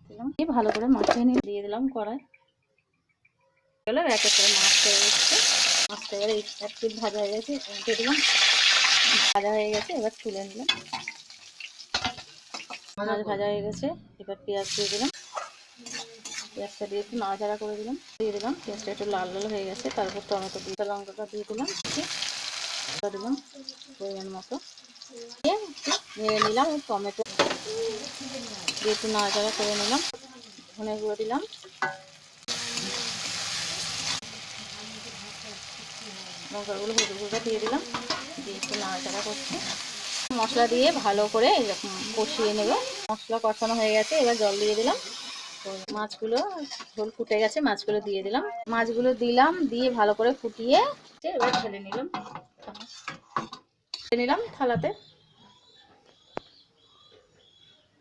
দিলাম, ভালো করে মাখিয়ে নিয়ে দিয়ে দিলাম কড়াই। এবার এক এক করে মাছ হয়ে গেছে, মাছটা এবার এক পিঠ ভাজা হয়ে গেছে, উল্টে দিলাম, ভাজা হয়ে গেছে। এবার তুলে নিলাম, মাছ ভাজা হয়ে গেছে। এবার পেঁয়াজ দিয়ে দিলাম, পেঁয়াজটা দিয়ে একটু নাড়াচাড়া করে দিলাম, দিয়ে দিলাম পেঁয়াজটা একটু লাল লাল হয়ে গেছে। তারপর টমেটো দিয়ে লঙ্কাটা দিয়ে দিলাম, দিলাম পরিমাণ মতো, দিয়ে একটু নেড়ে নিলাম। টমেটো দিয়ে একটু নাড়াচাড়া করে নিলাম, ধনে গুঁড়ো দিলাম, লঙ্কার গুঁড়ো হলুদ গুঁড়োটা দিয়ে দিলাম, দিয়ে একটু নাড়াচাড়া করছি। মশলা দিয়ে ভালো করে এরকম কষিয়ে নেব। মশলা কষানো হয়ে গেছে, এবার জল দিয়ে দিলাম। মাছগুলো ঝোল ফুটে গেছে, মাছগুলো দিয়ে দিলাম, মাছগুলো দিলাম, দিয়ে ভালো করে ফুটিয়ে এবার ঢেলে নিলাম থালাতে।